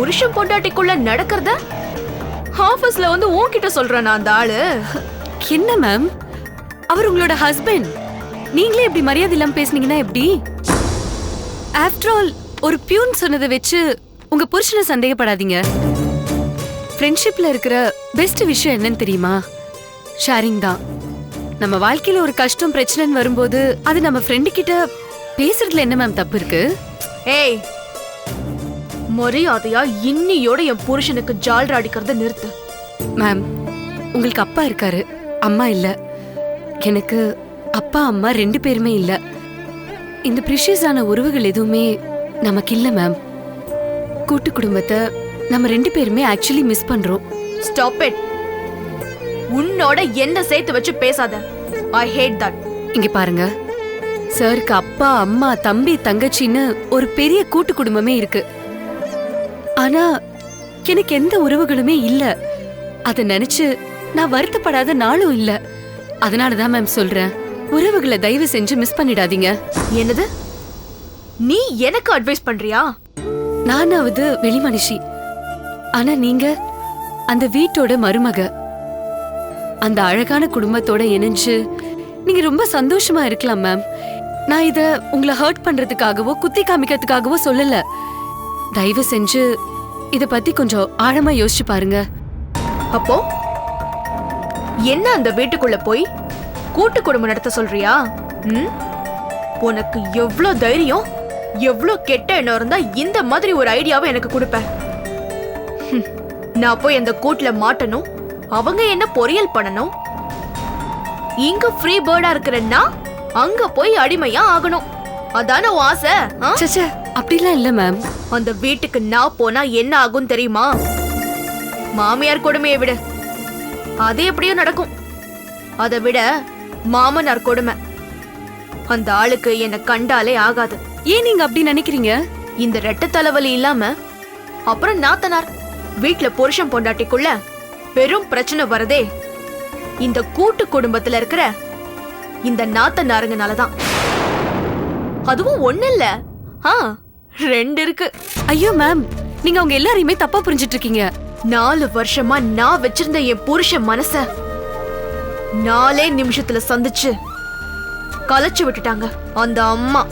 புருஷன் பொண்டாட்டிக்குள்ள நடக்கிறத ஆபீஸ்ல வந்து உன்கிட்ட சொல்றேன் அந்த ஆளு. என்ன மேம், அவர் உங்களோட ஹஸ்பண்ட். நீங்களே இப்படி மரியாதை இல்லாம பேசுனீங்கன்னா எப்படி? ஆஃப்டர் ஆல் ஒரு பியூன் சொன்னதை வச்சு உங்க புருஷனை சந்தேகப்படாதீங்க. ஃப்ரெண்ட்ஷிப்ல இருக்கிற பெஸ்ட் விஷயம் என்னன்னு தெரியுமா? ஷேரிங் தான். நம்ம வாழ்க்கையில ஒரு கஷ்டம் பிரச்சனைன்னு வரும்போது அது நம்ம ஃப்ரெண்டு கிட்ட பேசுறதுல என்ன மேம் தப்பு இருக்கு? ஏய், மரியாதையா இன்னியோட என் புருஷனுக்கு ஜால்ரா அடிக்கிறத நிறுத்து. மேம், உங்களுக்கு அப்பா இருக்காரு, அம்மா இல்ல. எனக்கு அப்பா அம்மா 2 பேருமே இல்ல. இந்த ப்ரிஷியஸான உறவுகள் எதுவுமே நமக்கு இல்ல மேம். கூட்டு குடும்பத்தை நம்ம 2 பேருமே ஆக்சுவலி மிஸ் பண்றோம். Stop it. உன்னோட என்ன சேர்த்து வச்சு பேசாத. ஐ ஹேட் தட். இங்க பாருங்க, சாருக்கு அப்பா அம்மா தம்பி தங்கச்சின்னு ஒரு பெரிய கூட்டு குடும்பமே இருக்கு. ஆனா எனக்கு எந்த உறவுகளுமே இல்ல. அத நினைச்சு நான் வருத்தப்படாத நாளும் இல்ல. அதனாலதான் மேம் சொல்றேன், உறவுகளை தயவு செஞ்சு மிஸ் பண்ணிடாதீங்க. என்னது? நீ எனக்கு அட்வைஸ் பண்றியா? நானாவது வெளி மனுஷி, ஆனா நீங்க அந்த வீட்டோட மருமக. அந்த அழகான குடும்பத்தோட இணைஞ்சு நீங்க ரொம்ப சந்தோஷமா இருக்கலாம் மேம். நான் இத உங்களை ஹர்ட் பண்றதுக்காகவோ குத்தி காமிக்கிறதுக்காகவோ சொல்லல. தயவு செஞ்சு இத பத்தி கொஞ்சம் ஆழமா யோசிச்சு பாருங்க. அப்போ என்ன அந்த வீட்டுக்குள்ள போய் கூட்டு குடும்பம் நடத்த சொல்றியா? உனக்கு எவ்வளவு தைரியம், எவ்வளவு கெட்ட எண்ணம் இருந்தா இந்த மாதிரி ஒரு ஐடியாவை எனக்கு கொடுப்ப? நான் போய் அந்த கூட்டுல மாட்டணும், அவங்க என்ன பொரியல் பண்ணணும். இங்க ஃப்ரீ பேர்டா இருக்கிறன்னா அங்க போய் அடிமையா ஆகணும். அதான ஆசை? அப்படிலாம் இல்ல மேம். அந்த வீட்டுக்கு நான் போனா என்ன ஆகும் தெரியுமா? மாமியார் கொடுமையை விட அது எப்படியோ நடக்கும். அதை விட மாமனார் கொடுமை. அந்த ஆளுக்கு என்ன கண்டாலே ஆகாது. ஏன் நீங்க அப்படி நினைக்கிறீங்க? இந்த ரெட்ட தலைவலி இல்லாம அப்புறம் நாத்தனார் வீட்டுல புருஷன் பொண்டாட்டிக்குள்ள பெரும் பிரச்சனை வரதே இந்த கூட்டு குடும்பத்துல இருக்கிற இந்த நாத்தனாருங்கனாலதான். அதுவும் ஒண்ணு இல்ல, 2 இருக்கு. ஐயோ மேம், நீங்க அவங்க எல்லாரையுமே தப்பா புரிஞ்சிட்டு இருக்கீங்க. 4 வருஷமா நான் வச்சிருந்த என் புருஷன் மனச 4 நிமிஷத்துல சந்திச்சு கலைச்சு விட்டுட்டாங்க அந்த அம்மா.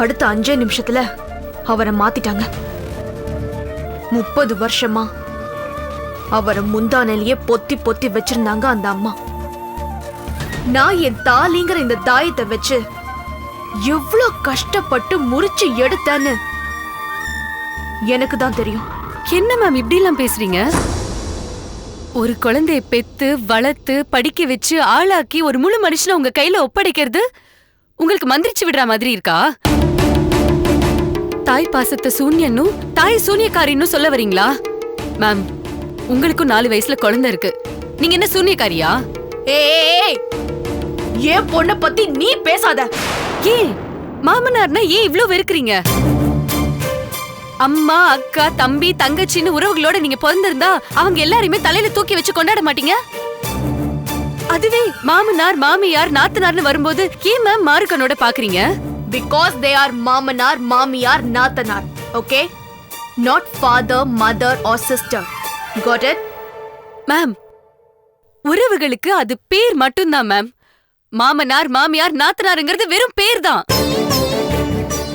அடுத்த 5 நிமிஷத்துல அவரை மாத்திட்டாங்க. 30 வருஷமா அவரை முந்தானையிலேயே பொத்தி பொத்தி வச்சிருந்தாங்க அந்த அம்மா. நான் என் தாலிங்கிற இந்த தாயத்தை வச்சு எவ்வளவு கஷ்டப்பட்டு முறிச்சு எடுத்தேன்னு எனக்கு தான் தெரியும். என்ன மேம் இப்படி எல்லாம் பேசுறீங்க? ஒரு குழந்தையை பெத்து வளர்த்து படிக்க வச்சு ஆளாக்கி ஒரு முழு மனுஷனை உங்க கையில ஒப்படைக்கிறது உங்களுக்கு மந்திரிச்சு விடுற மாதிரி இருக்கா? தாய் பாசத்தை சூன்யனும் தாய் சூன்யக்காரின்னு சொல்ல வரீங்களா? மேம், உங்களுக்கும் 4 வயசுல குழந்தை இருக்கு. நீங்க என்ன சூன்யக்காரியா? ஏய், ஏன் பொண்ண பத்தி நீ பேசாத. ஏன் மாமனார்னா ஏன் இவ்ளோ வெறுக்கிறீங்க? அம்மா அக்கா தம்பி தங்கச்சின்னு உறவுகளோட நீங்க பிறந்திருந்தா அவங்க எல்லாரையுமே தலையில தூக்கி வச்சு கொண்டாட மாட்டீங்க? அதுவே மாமனார் மாமியார் நாத்தனார்னு வரும்போது ஏன் மேம் மாறுக்கனோட பாக்குறீங்க? Because they are மாமனார் மாமியார் நாத்தனார். Okay? Not father, mother or sister. Got it? Ma'am, உறவுகளுக்கு அது பேர் மட்டும்தான் மேம். மாமனார் மாமியார் நாத்தனாருங்கிறது வெறும் பேர் தான்.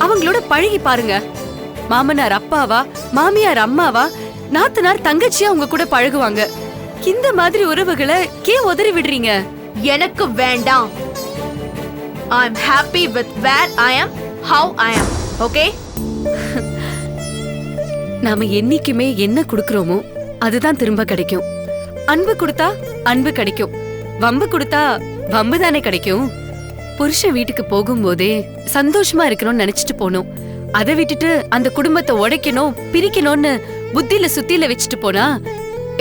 அவங்களோட பழகி பாருங்க. மாமனார் அப்பாவா மாமியார் அம்மாவா நாத்தனார் தங்கச்சியா உங்க கூட பழகுவாங்க. இந்த மாதிரி உறவுகளை ஏன் உதறி விடுறீங்க? எனக்கு வேண்டாம். I'm happy with where I am, how I am. Okay? நாம என்னைக்குமே என்ன கொடுக்கறோமோ அதுதான் திரும்ப கிடைக்கும். அன்பு கொடுத்தா அன்பு கிடைக்கும், வம்பு கொடுத்தா வம்பு தானே கிடைக்கும். புருஷன் வீட்டுக்கு போகும்போதே சந்தோஷமா இருக்கணும்னு நினைச்சிட்டு போனோம். அதை விட்டுட்டு அந்த குடும்பத்தை உடைக்கணும் பிரிக்கணும்னு புத்தியில சுத்தியில வச்சுட்டு போனா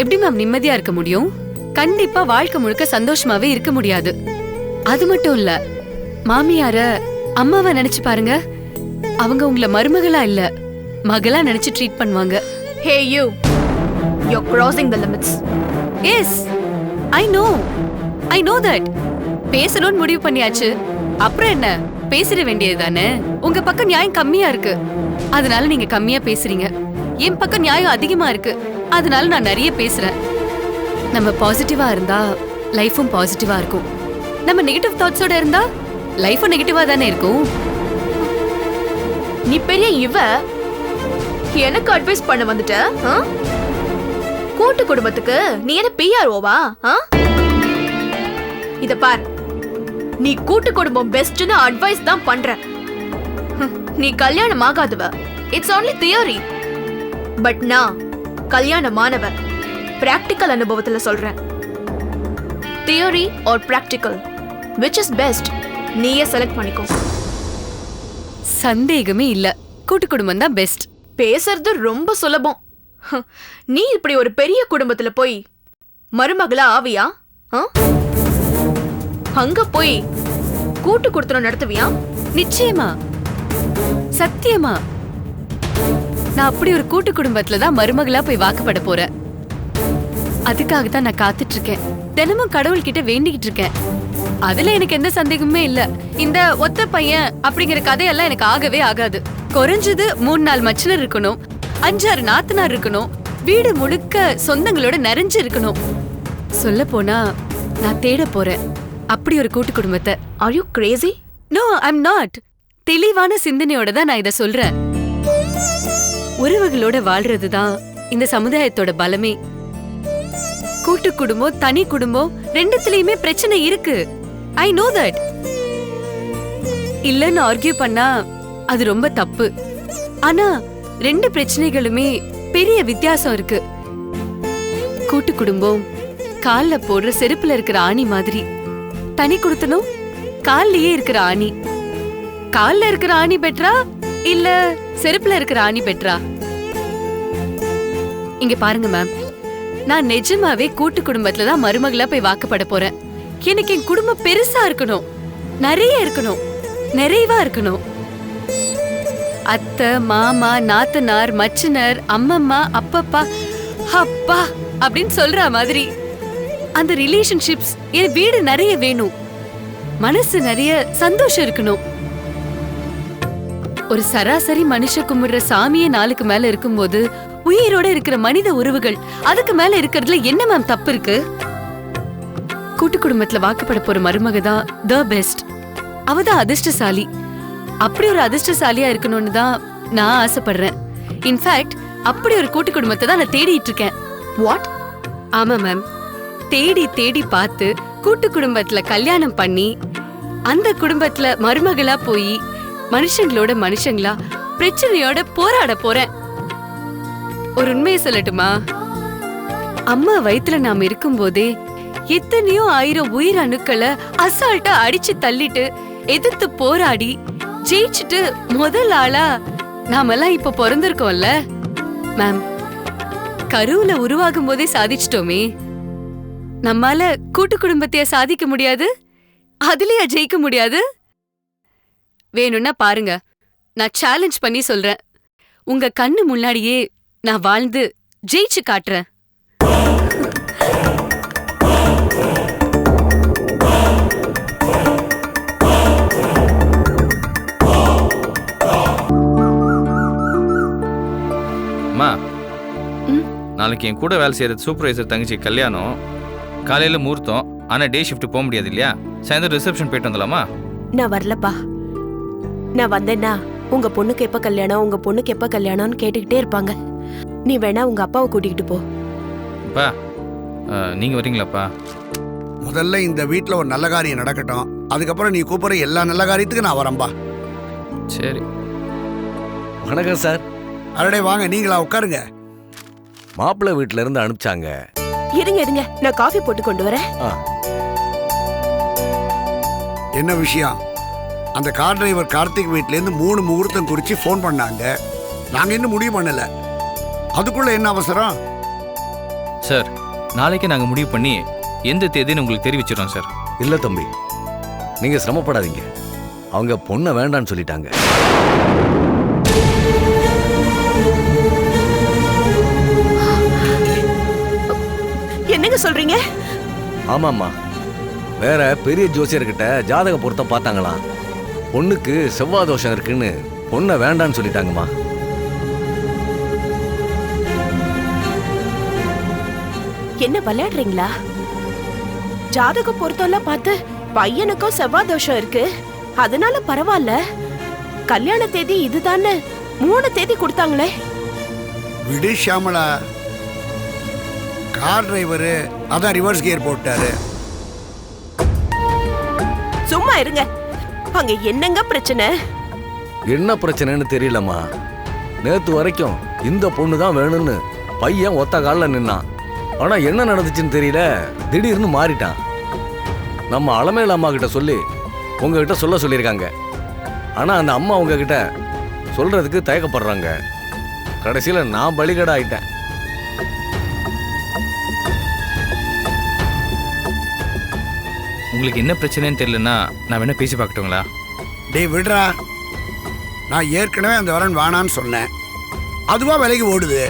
எப்படி மேம் நிம்மதியா இருக்க முடியும்? கண்டிப்பா வாழ்க்கை முழுக்க சந்தோஷமாவே இருக்க முடியாது. அது மட்டும் இல்ல, மாமியார அம்மாவை நினைச்சு பாருங்க. அவங்க உங்களை மருமகளா இல்ல மகளா நினைச்சு ட்ரீட் பண்ணுவாங்க. Hey you, you're crossing the limits. Yes, I know that. பேசணும்னு முடிவு பண்ணியாச்சு, அப்புறம் என்ன பேசிட வேண்டியது தானே. உங்க பக்கம் நியாயம் கம்மியா இருக்கு, அதனால நீங்க கம்மியா பேசுறீங்க. என் பக்கம் நியாயம் அதிகமா இருக்கு. அதனால நான் நிறைய பேசுறேன். நம்ம பாசிட்டிவா இருந்தா லைஃபும் பாசிட்டிவா இருக்கும். நம்ம நெகட்டிவ் தாட்ஸோட இருந்தா லைஃபும் நெகட்டிவா தானே இருக்கும். நீ பெரிய இவ எனக்கு அட்வைஸ் பண்ண வந்துட்ட. கூட்டு குடும்பத்துக்கு நீ என்ன பிஆர்ஓவா? இத பார், நீ கூட்டு குடும்பம் பெஸ்ட்னு அட்வைஸ் தான் பண்ற. நீ கல்யாணம் ஆகாதவ. It's only theory. பட் நான் கல்யாணமானவ. பிராக்டிக்கல் அனுபவத்துல சொல்றேன். Theory or practical, which is best? நீயே செலக்ட் பண்ணிக்கோ. சந்தேகமே இல்ல, கூட்டு குடும்பம் தான் பெஸ்ட். பேசுறது ரொம்ப சுலபம். நீ இப்படி ஒரு பெரிய குடும்பத்துல போய் மருமகளா ஆவியா? அங்க போய் கூட்டு குடுத்தனம் நடத்துவியா? நிச்சயமா, சத்தியமா. நான் அப்படி ஒரு கூட்டு குடும்பத்துல தான் மருமகளா போய் வாக்குப்பட போறேன். அதுக்காக தான் நான் காத்துட்டு இருக்கேன். தினமும் கடவுள் கிட்ட வேண்டிக்கிட்டு இருக்கேன். அதுல எனக்கு எந்த சந்தேகமே இல்ல. இந்த ஒத்த பையன் அப்படிங்கிற கதையெல்லாம் எனக்கு ஆகவே ஆகாது. குறைஞ்சது 3-4 மச்சினர் இருக்கணும், 5-6 நாத்தனார் இருக்கணும், வீடு முழுக்க சொந்தங்களோட நிறைஞ்சு இருக்கணும். சொல்ல போனா நான் தேட போறேன் அப்படி ஒரு கூட்டு குடும்பத்தை. Are you crazy? No, I'm not. தெளிவான சிந்தனையோட தான் நான் இத சொல்றேன். உறவுகளோட வாழ்றதுதான் இந்த சமுதாயத்தோட பலமே. கூட்டு குடும்பம், தனி குடும்பம் ரெண்டுத்துலயுமே பிரச்சனை இருக்கு. I know that. இல்லன்னு ஆர்கியூ பண்ணா அது ரொம்ப தப்பு. ஆனா ரெண்டு பிரச்சனைகளுமே பெரிய வித்தியாசம் இருக்கு. கூட்டு குடும்பம் கால்ல போடுற செருப்புல இருக்கிற ஆணி மாதிரி. தனி குடுத்தனும் கால்லயே இருக்கிற ஆணி. கால்ல இருக்கிற ஆணி பெட்ரா இல்ல செருப்புல இருக்கிற ஆணி பெட்ரா? இங்க பாருங்க மேம், நான் நிஜமாவே கூட்டு குடும்பத்துல தான் மருமகளா போய் வாக்குப்பட போறேன். எனக்கு என் குடும்பம் பெருசா இருக்கணும், நிறைய இருக்கணும், நிறைவா இருக்கணும். அத்தை, மாமா, நாத்தனார், மச்சினர், அம்மம்மா, அப்பப்பா, அப்பா அப்படின்னு சொல்ற மாதிரி அந்த ரிலேஷன்ஷிப்ஸ், என் வீடு நிறைய வேணும், மனசு நிறைய சந்தோஷம் இருக்கணும். ஒரு சராசரி மனுஷ கும்பிடுற சாமியே 4க்கு மேல இருக்கும்போது உயிரோட இருக்கிற மனித உறவுகள் அதுக்கு மேல இருக்கிறதுல என்ன மேம் தப்பு இருக்கு? கூட்டு குடும்பத்துல வாக்குப்பட போற மருமக தான் தி பெஸ்ட். அவதான் அதிர்ஷ்டசாலி. அப்படி ஒரு அதிர்ஷ்டசாலியா இருக்கணும்னு தான் நான் ஆசைப்படுறேன். இன்ஃபேக்ட் அப்படி ஒரு கூட்டு குடும்பத்தை தான் நான் தேடிட்டு இருக்கேன். வாட்? ஆமா மேம், தேடி தேடி பார்த்து கூட்டு குடும்பத்துல கல்யாணம் பண்ணி அந்த குடும்பத்துல மருமகளா போய் மனுஷங்களோட மனுஷங்களா பிரச்சனையோட போராட போறேன். ஒரு உண்மையை சொல்லட்டுமா? அம்மா வயித்துல நாம இருக்கும் போதே எத்தனையோ 1000 உயிர் அணுக்களை அசால்ட்டா அடிச்சு தள்ளிட்டு எதிர்த்து போராடி ஜெயிச்சுட்டு முதல் ஆளா நாமெல்லாம் இப்ப பிறந்திருக்கோம்ல மேம். கருவுல உருவாகும் போதே சாதிச்சிட்டோமே. நம்மால கூட்டு குடும்பத்தைய சாதிக்க முடியாது? அதுலயா ஜெயிக்க முடியாது? வேணும்னா பாருங்க, நான் சேலஞ்ச் பண்ணி சொல்றேன். உங்க கண்ணு முன்னாடியே நான் வாழ்ந்து ஜெயிச்சு காட்டுறேன். அம்மா, நாளைக்கு என் கூட வேலை செய்யறது சூப்பர்வைசர் தங்கச்சி கல்யாணம். காலையில முகூர்த்தம். ஆனா டே ஷிஃப்ட் போக முடியாது இல்லையா? சாயந்தரம் ரிசப்ஷன் போயிட்டு வந்துடலாமா? நான் வரலப்பா. நான் வந்தேன்னா உங்க பொண்ணுக்கு எப்ப கல்யாணம், உங்க பொண்ணுக்கு எப்ப கல்யாணம்னு கேட்டுக்கிட்டே இருப்பாங்க. நீ வேணா உங்க அப்பாவை கூட்டிக்கிட்டு போ. அப்பா, நீங்க வரீங்களாப்பா? முதல்ல இந்த வீட்டில் ஒரு நல்ல காரியம் நடக்கட்டும், அதுக்கப்புறம் நீ கூப்பிட்ற எல்லா நல்ல காரியத்துக்கும் நான் வரேன்பா. சரி. வணக்கம் சார். அரடே வாங்க, நீங்களா உட்காருங்க. மாப்பிள்ளை வீட்டுல இருந்து அனுப்பிச்சாங்க. இருங்க இருங்க, நான் காஃபி போட்டு கொண்டு வரேன். என்ன விஷயம்? அந்த கார் டிரைவர் கார்த்திக் வீட்டிலேருந்து 3 முகூர்த்தம் குறித்து ஃபோன் பண்ணாங்க. நாங்கள் இன்னும் முடிவு பண்ணலை. அதுக்குள்ள என்ன அவசரம்? சார், நாளைக்கே நாங்கள் முடிவு பண்ணி எந்த தேதின்னு உங்களுக்கு தெரிவிச்சிடறோம் சார். இல்ல தம்பி, நீங்க சிரமப்படாதீங்க. அவங்க பொண்ணை வேண்டான்னு சொல்லிட்டாங்க. என்னங்க சொல்றீங்க? ஆமாம்மா, வேற பெரிய ஜோசியர்கிட்ட ஜாதக பொருத்தம் பார்த்தாங்களாம். பொண்ணுக்கு செவ்வாய் தோஷம் இருக்குன்னு பொண்ணை வேண்டான்னு சொல்லிட்டாங்கம்மா. என்ன விளையாடுறீங்களா? ஜாதக பொருத்தம்லாம் பார்த்து பையனுக்கும் செவ்வாய் தோஷம் இருக்கு, அதனால பரவாயில்ல. கல்யாண தேதி இதுதானே 3 தேதி கொடுத்தாங்களே. விடு ஷியாமளா, கார் டிரைவரு அதான் ரிவர்ஸ் கியர் போட்டாரு. சும்மா இருங்க. அங்க என்னங்க பிரச்சனை? என்ன பிரச்சனைன்னு தெரியலம்மா. நேத்து வரைக்கும் இந்த பொண்ணு தான் வேணும்னு பையன் ஒத்த காலில் நின்னான். ஆனா என்ன நடந்துச்சுன்னு தெரியல, திடீர்னு மாறிட்டான். நம்ம அலமேல அம்மா கிட்ட சொல்லி உங்ககிட்ட சொல்ல சொல்லியிருக்காங்க. ஆனா அந்த அம்மா உங்ககிட்ட சொல்றதுக்கு தயக்கப்படுறாங்க. கடைசியில நான் பலிகடா ஆயிட்டேன். உங்களுக்கு என்ன பிரச்சனைன்னு தெரியலன்னா நான் வேணா பேசி பார்க்கட்டுங்களா? டேய் விடுறா, நான் ஏற்கனவே அந்த வரன் வேணான்னு சொன்னேன். அதுவா விலைக்கு ஓடுது.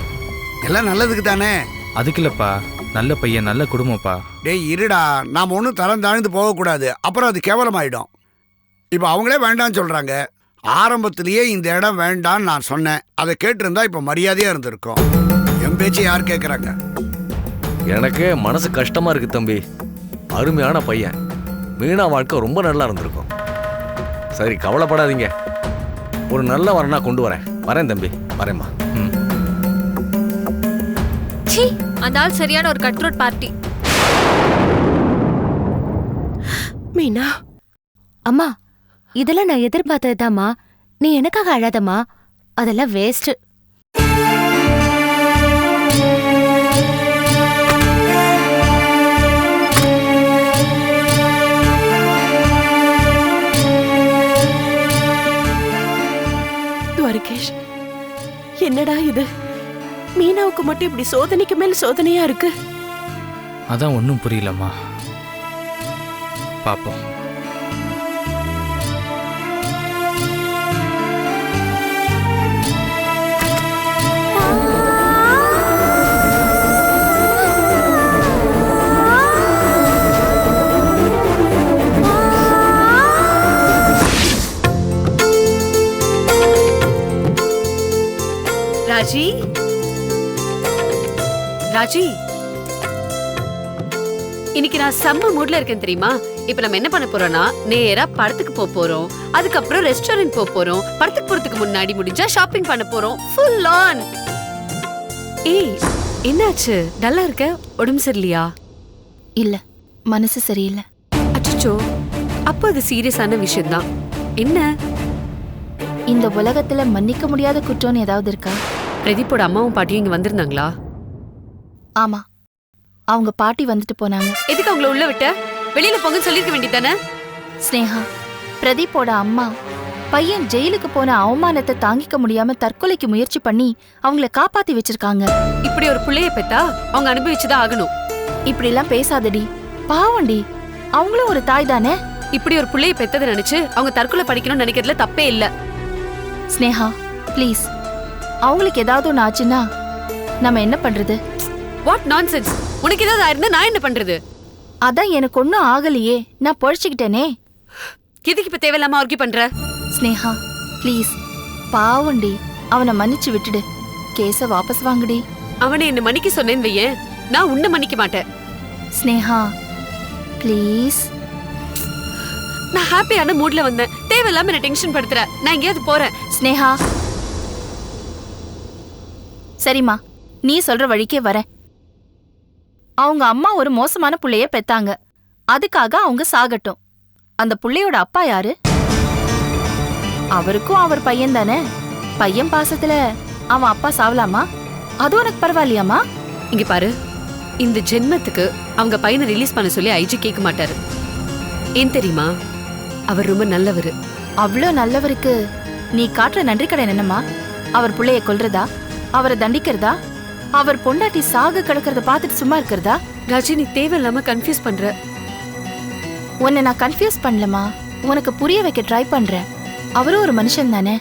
எல்லாம் நல்லதுக்கு தானே. அதுக்கு இல்லப்பா, நல்ல பையன், நல்ல குடும்பம்ப்பா. டேய் இருடா, நாம் ஒன்றும் தரம் தாழ்ந்து போகக்கூடாது, அப்புறம் அது கேவலமாயிடும். இப்போ அவங்களே வேண்டான்னு சொல்கிறாங்க. ஆரம்பத்திலேயே இந்த இடம் வேண்டான்னு நான் சொன்னேன். அதை கேட்டிருந்தா இப்போ மரியாதையாக இருந்திருக்கும். என் பேச்சு யார் கேட்குறாங்க? எனக்கே மனசு கஷ்டமா இருக்கு தம்பி. அருமையான பையன், மீனா வாழ்க்கை ரொம்ப நல்லா இருந்திருக்கும். சரி கவலைப்படாதீங்க, ஒரு நல்ல வரனா கொண்டு வரேன் தம்பி. வரேம்மா. ச்சீ, அந்த ஆள் சரியான ஒரு கட் த்ரோட் பார்ட்டி. மீனா, அம்மா, இதெல்லாம் நான் எதிர்பார்த்ததுதாம்மா. நீ எனக்காக அழாதம்மா, அதெல்லாம் வேஸ்ட். துவாரகேஷ், என்னடா இது? மீனாவுக்கு மட்டும் இப்படி சோதனைக்கு மேல் சோதனையா இருக்கு. அதான் ஒன்றும் புரியலம்மா. பாப்போம். ராஜி, ராஜி, இன்னைக்கு நான் செம்ம மூட்ல இருக்கேன் தெரியுமா? இப்ப நம்ம என்ன பண்ண போறோம்னா, நேரா படத்துக்கு போறோம். அதுக்கப்புறம் ரெஸ்டாரண்ட் போறோம். படத்துக்கு போறதுக்கு முன்னாடி முடிஞ்சா ஷாப்பிங் பண்ண போறோம். Full on. ஏய், என்னாச்சு? நல்லா இருக்க? உடம்பு சரியில்லையா? இல்ல, மனசு சரியில்லை. அச்சச்சோ, அப்போ அது சீரியஸான விஷயம்தான். என்ன? இந்த உலகத்துல மன்னிக்க முடியாத குற்றம்னு ஏதாவது இருக்கா? பிரதீப்போட அம்மாவும் பாட்டியும் இங்க வந்திருந்தாங்களா? ஆமா, அவங்க பாட்டி வந்துட்டு போனாங்க. எதுக்கு அவங்கள உள்ள விட்ட? வெளியில போங்கன்னு சொல்லிருக்க வேண்டியதானே? ஸ்னேகா, பிரதீப்போட அம்மா பையன் ஜெயிலுக்கு போன அவமானத்தை தாங்கிக்க முடியாம தற்கொலைக்கு முயற்சி பண்ணி அவங்கள காப்பாத்தி வச்சிருக்காங்க. இப்படி ஒரு புள்ளைய பெத்தா அவங்க அனுபவிச்சுதான் ஆகணும். இப்படி எல்லாம் பேசாதடி, பாவண்டி. அவங்களும் ஒரு தாய் தானே. இப்படி ஒரு புள்ளைய பெத்ததை நினைச்சு அவங்க தற்கொலை படிக்கணும்னு நினைக்கிறதுல தப்பே இல்ல. ஸ்னேகா ப்ளீஸ், அவங்களுக்கு ஏதாவது ஒன்று ஆச்சுன்னா நம்ம என்ன பண்றது? What nonsense! உனக்கு ஏதாவது ஆயிருந்தா நான் என்ன பண்றது? அதான் எனக்கு ஒன்னும் ஆகலையே, நான் பொழைச்சுக்கிட்டேனே. எதுக்கு இப்ப தேவையில்லாம ஆர்கியூ பண்ற? ஸ்னேகா ப்ளீஸ், பாவண்டி, அவனை மன்னிச்சு விட்டுடு. கேஸ வாபஸ் வாங்குடி. அவனை என்ன மன்னிக்க சொன்னேன்னு வையேன், நான் உன்னை மன்னிக்க மாட்டேன். ஸ்னேகா ப்ளீஸ். நான் ஹாப்பியான மூட்ல வந்தேன். தேவையில்லாம என்ன டென்ஷன் படுத்துற. நான் எங்கேயாவது போறேன். ஸ்னேகா, சரிம்மா, நீ சொல்ற வழிக்கே வரேன். அவங்க அம்மா ஒரு மோசமான புள்ளைய பெத்தாங்க, அதுக்காக அவங்க சாகட்டும். அந்த புள்ளையோட அப்பா யாரு? அவருக்கும் அவர் பையன் தானே. பையன் பாசத்துல அவன் அப்பா சாவலாமா? அது உனக்கு பரவாயில்லையாமா? இங்க பாரு, இந்த ஜென்மத்துக்கு அவங்க பையனை ரிலீஸ் பண்ண சொல்லி ஐஜி கேட்க மாட்டாரு. ஏன் தெரியுமா? அவர் ரொம்ப நல்லவரு. அவ்வளோ நல்லவருக்கு நீ காட்டுற நன்றி கடன் என்னம்மா? அவர் புள்ளைய கொல்றதா, அவரை தண்டிக்கிறதா, அவர் பொண்டாட்டி சாக கிடக்கிறத பார்த்துட்டு சும்மா இருக்கிறதா? ராஜி, நீ தேவையில்லாம கன்ஃபியூஸ் பண்ற. உன்னை நான் கன்ஃபியூஸ் பண்ணலமா, உனக்கு புரிய வைக்க ட்ரை பண்றேன். அவரும் ஒரு மனுஷன் தானே,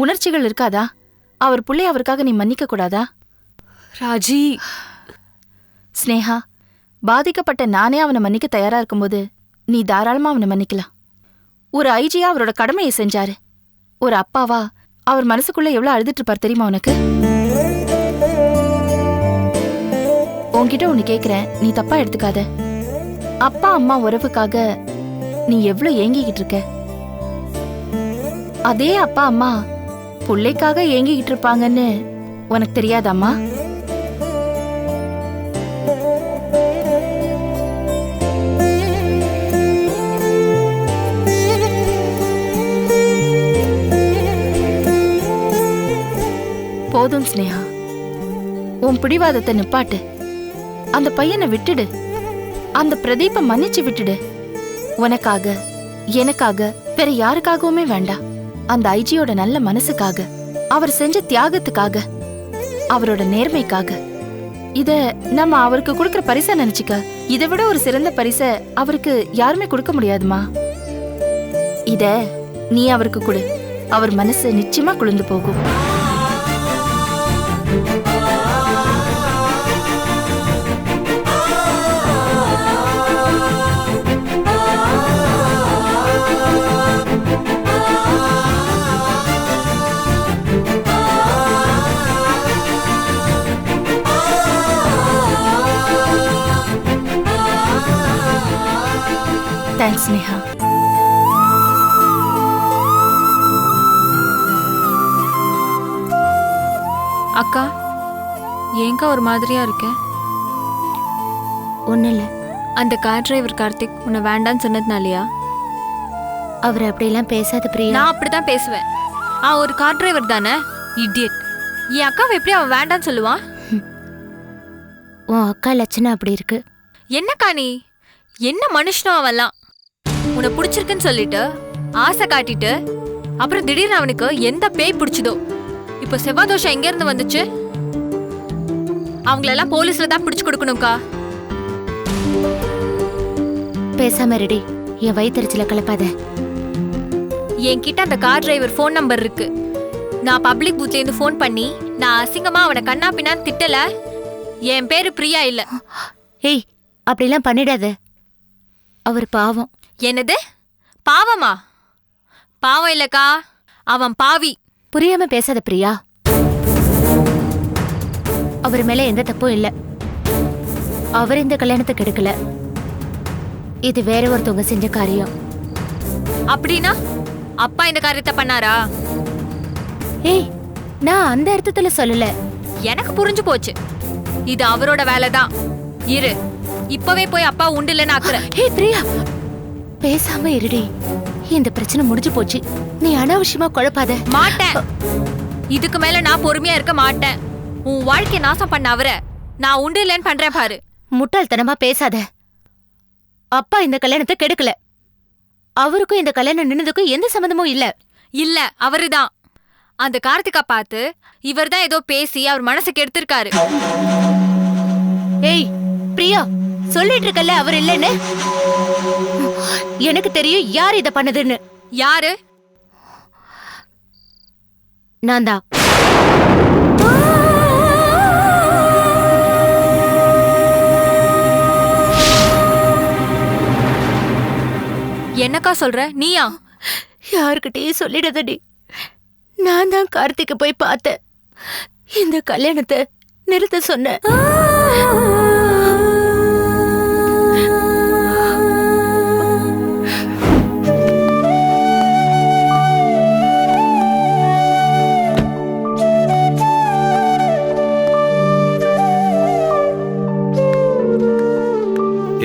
உணர்ச்சிகள் இருக்காதா? அவர் புள்ளைய அவருக்காக நீ மன்னிக்க கூடாதா? ராஜி, ஸ்னேகா, பாதிக்கப்பட்ட நானே அவனை மன்னிக்க தயாரா இருக்கும்போது நீ தாராளமா அவனை மன்னிக்கலாம். ஒரு ஐஜியா அவரோட கடமையை செஞ்சாரு. ஒரு அப்பாவா அவர் மனசுக்குள்ள எவ்வளவு அழுதுட்டு இருப்பார் தெரியுமா உனக்கு? உன்கிட்ட ஒன்னு கேக்குறேன், நீ தப்பா எடுத்துக்காத. அப்பா அம்மா உறவுக்காக நீ எவ்வளவு ஏங்கிக்கிட்டு இருக்க? அதே அப்பா அம்மா புள்ளைக்காக ஏங்கிக்கிட்டு இருப்பாங்கன்னு உனக்கு தெரியாதாம்மா? போதும் ஸ்னேகா, உன் பிடிவாதத்தை நிப்பாட்டு. அந்த பையனை விட்டுடு. அந்த பிரதீப்பை மன்னிச்சு விட்டுடு. உனக்காக, எனக்காக, வேற யாருக்காகவுமே வேண்டாம். அந்த ஐஜியோட நல்ல மனசுக்காக, அவர் செஞ்ச தியாகத்துக்காக, அவரோட நேர்மைக்காக. இத நம்ம அவருக்கு கொடுக்கற பரிசா நினைச்சுக்க. இதை விட ஒரு சிறந்த பரிசை அவருக்கு யாருமே கொடுக்க முடியாதுமா. இத நீ அவருக்கு கொடு. அவர் மனசு நிச்சயமா குளிர்ந்து போகும். தேங்க்ஸ் நேஹா. அக்கா, ஏங்கா ஒரு மாதிரியா இருக்க? ஒன்றும் இல்லை. அந்த கார் டிரைவர் கார்த்திக் உன்னை வேண்டான்னு சொன்னதுனாலயா? அவர் அப்படியெல்லாம் பேசாத பிரியா. நான் அப்படிதான் பேசுவேன். ஒரு கார் டிரைவர் தானே, இடியட். என் அக்காவை எப்படி அவன் வேண்டான்னு சொல்லுவான்? உன் அக்கா லட்சணம் அப்படி இருக்கு. என்னக்கா நீ? என்ன மனுஷனோ அவன்லாம்? உன்னை பிடிச்சிருக்குன்னு சொல்லிட்டு ஆசை காட்டிட்டு அப்புறம் திடீர்னு அவனுக்கு எந்த பேய் பிடிச்சதோ. இப்போ செவ்வாய் தோஷம் எங்க இருந்து வந்துச்சு? அவங்களெல்லாம் போலீஸ்ல தான் பிடிச்சு கொடுக்கணும்க்கா. பேசாம ரெடி. என் வயிற்றுல கலப்பாத. என்கிட்ட அந்த கார் டிரைவர் ஃபோன் நம்பர் இருக்கு. நான் பப்ளிக் பூத்ல இருந்து ஃபோன் பண்ணி நான் அசிங்கமா அவனை கண்ணா பின்னான்னு திட்டல. என் பேரு பிரியா இல்ல. ஏய், அப்படிலாம் பண்ணிடாத. அவர் பாவம். என்னது பாவமா? பாவம் இல்லக்கா, அவன் பாவி. புரியாம பேசாத பிரியா. அவர் மேல எந்த தப்பும் இல்ல. அவர் இந்த கல்யாணத்தை கெடுக்கல. இது வேற ஒருத்தவங்க செஞ்ச காரியம். அப்படின்னா அப்பா இந்த காரியத்தை பண்ணாரா? ஏய், நான் அந்த அர்த்தத்துல சொல்லல. எனக்கு புரிஞ்சு போச்சு. இது அவரோட வேலைதான். இரு, இப்பவே போய் அப்பா உண்டு இல்லைன்னு ஆக்குறேன். ஏய் பிரியா, பேசாம இருடி. இந்த பிரச்சனை முடிஞ்சு போச்சு. நீ அனாவசியமா குழப்பாத. மாட்டேன். இதுக்கு மேல நான் பொறுமையா இருக்க மாட்டேன். உன் வாழ்க்கை நாசம் பண்ண அவரை நான் உண்டு இல்லைன்னு பண்றேன் பாரு. முட்டாள்தனமா பேசாத. அப்பா இந்த கல்யாணத்தை கெடுக்கல. அவருக்கும் இந்த கல்யாணம் நின்னதுக்கும் எந்த சம்பந்தமும் இல்ல. இல்ல, அவருதான். அந்த கார்த்திகா பார்த்து இவர்தான் ஏதோ பேசி அவர் மனசுக்கு எடுத்திருக்காரு. ஏய் பிரியா, சொல்லிட்டு இருக்கல அவர் இல்லைன்னு. எனக்கு தெரியும் யார் இத பண்ணதுன்னு. யாரு? நான் தான். என்னக்கா சொல்ற? நீயா? யாருக்கிட்டயும் சொல்லிடாதடி. நான் தான் கார்த்திகை போய் பார்த்தேன். இந்த கல்யாணத்தை நிறுத்த சொன்னேன்.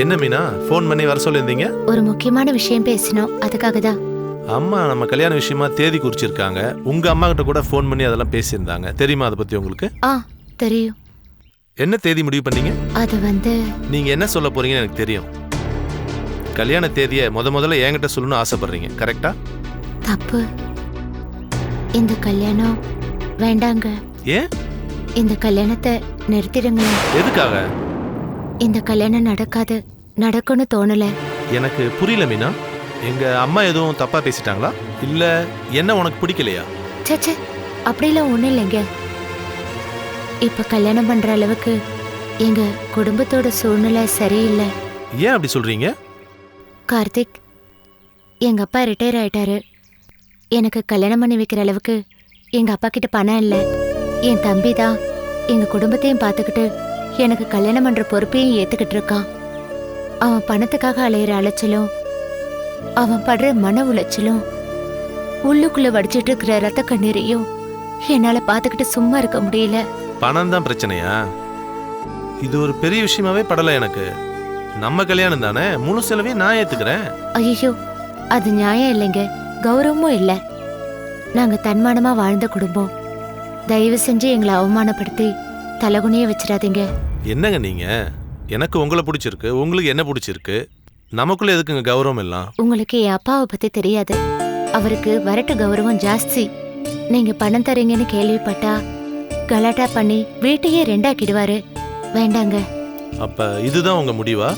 என்ன மீனா, ஃபோன் பண்ணி வர சொல்லியிருந்தீங்க? ஒரு முக்கியமான விஷயம் பேசணும், அதுக்காக தான். அம்மா நம்ம கல்யாண விஷயமா தேதி குறிச்சிருக்காங்க. உங்க அம்மா கிட்ட கூட ஃபோன் பண்ணி அதெல்லாம் பேசியிருந்தாங்க. தெரியுமா அதை பத்தி உங்களுக்கு? தெரியும். என்ன தேதி முடிவு பண்ணீங்க? அது நீங்க என்ன சொல்ல போறீங்கன்னு எனக்கு தெரியும். கல்யாண தேதியை முதல்ல என்கிட்ட சொல்லணும்னு ஆசைப்படுறீங்க, கரெக்டா? தப்பு. இந்த கல்யாணம் வேண்டாங்க. ஏன்? இந்த கல்யாணத்தை நிறுத்திடுங்க. எதுக்காக? இந்த கல்யாணம் நடக்காது, நடக்கும்னு தோணல. எனக்கு புரியல மீனா. எங்க அம்மா எதுவும் தப்பா பேசிட்டாங்களா? இல்ல என்ன உனக்கு பிடிக்கலையா? சே, அப்படிலாம் ஒண்ணும் இல்லைங்க. இப்ப கல்யாணம் பண்ற அளவுக்கு எங்க குடும்பத்தோட சூழ்நிலை சரியில்லை. ஏன் அப்படி சொல்றீங்க? கார்த்திக், எங்க அப்பா ரிட்டையர் ஆயிட்டாரு. எனக்கு கல்யாணம் பண்ணி வைக்கிற அளவுக்கு எங்க அப்பா கிட்ட பணம் இல்லை. என் தம்பி தான் எங்க குடும்பத்தையும் பார்த்துக்கிட்டு எனக்கு கல்யாணம் பண்ற பொறுப்பையும் ஏத்துக்கிட்டு இருக்கான். அவன் பணத்துக்காக அலையிற அலைச்சலும், அவன் படுற மன உளைச்சலும், உள்ளுக்குள்ள வடிச்சிட்டு இருக்கிற ரத்த கண்ணீரையும் என்னால பாத்துக்கிட்டு சும்மா இருக்க முடியல. பணம் தான் பிரச்சனையா? இது ஒரு பெரிய விஷயமாவே படல எனக்கு. நம்ம கல்யாணம் தானே, முழு செலவையும் நான் ஏத்துக்கிறேன். ஐயோ, அது நியாயம் இல்லைங்க, கௌரவமும் இல்ல. நாங்க தன்மானமா வாழ்ந்த குடும்பம். தயவு செஞ்சு எங்களை அவமானப்படுத்தி தலகுனிய வச்சிடாதீங்க. என்னங்க நீங்க? எனக்கு உங்களை பிடிச்சிருக்கு, உங்களுக்கு என்ன பிடிச்சிருக்கு, நமக்குள்ள எதுக்குங்க கௌரவம் எல்லாம்? உங்களுக்கு என் அப்பாவை பத்தி தெரியாது. அவருக்கு வரட்டு கௌரவம் ஜாஸ்தி. நீங்க பணம் தரீங்கன்னு கேள்விப்பட்டா கலாட்டா பண்ணி வீட்டையே ரெண்டாக்கிடுவாரு. வேண்டாங்க. அப்ப இதுதான் உங்க முடிவா?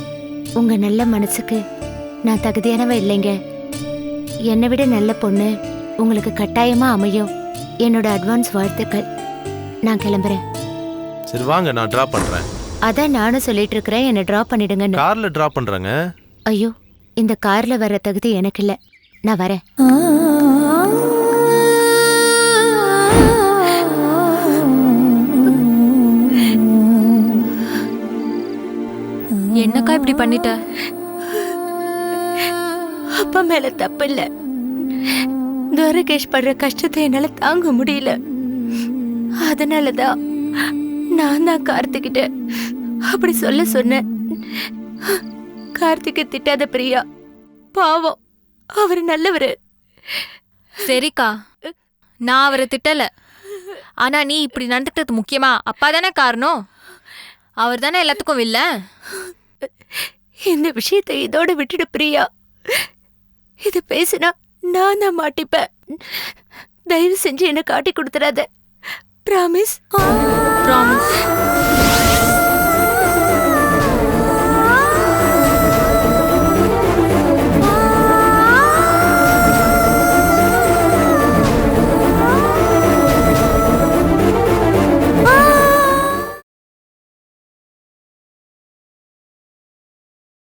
உங்க நல்ல மனசுக்கு நான் தகுதியானவ இல்லைங்க. என்னை விட நல்ல பொண்ணு உங்களுக்கு கட்டாயமா அமையும். என்னோட அட்வான்ஸ் வாழ்த்துக்கள். நான் கிளம்புறேன். சரி வாங்க, நான் டிராப் பண்றேன். அதான் நானும் சொல்லிட்டு இருக்கிறேன், என்னை டிராப் பண்ணிடுங்கன்னு. கார்ல டிராப் பண்றேங்க. ஐயோ, இந்த கார்ல வர்ற தகுதி எனக்கு இல்ல. நான் வரேன். என்னக்கா இப்படி பண்ணிட்ட? அப்பா மேல தப்பு இல்ல. துவரகேஷ் படுற கஷ்டத்தை என்னால தாங்க முடியல. அதனாலதான் நான் தான் கார்த்திகிட்ட அப்படி சொல்ல சொன்னேன். கார்த்திகை திட்டாத பிரியா, பாவம், அவரு நல்லவரு. சரிக்கா, நான் அவரை திட்டல. ஆனா நீ இப்படி நடந்துட்டது முக்கியமா அப்பா தானே காரணம். அவர் தானே எல்லாத்துக்கும் வில்ல. இந்த விஷயத்தை இதோட விட்டுடு பிரியா. இது பேசினா நான் தான் மாட்டிப்பேன். தயவு செஞ்சு என்ன காட்டி கொடுத்துடாத. ப்ராமிஸ். ப்ராமிஸ்.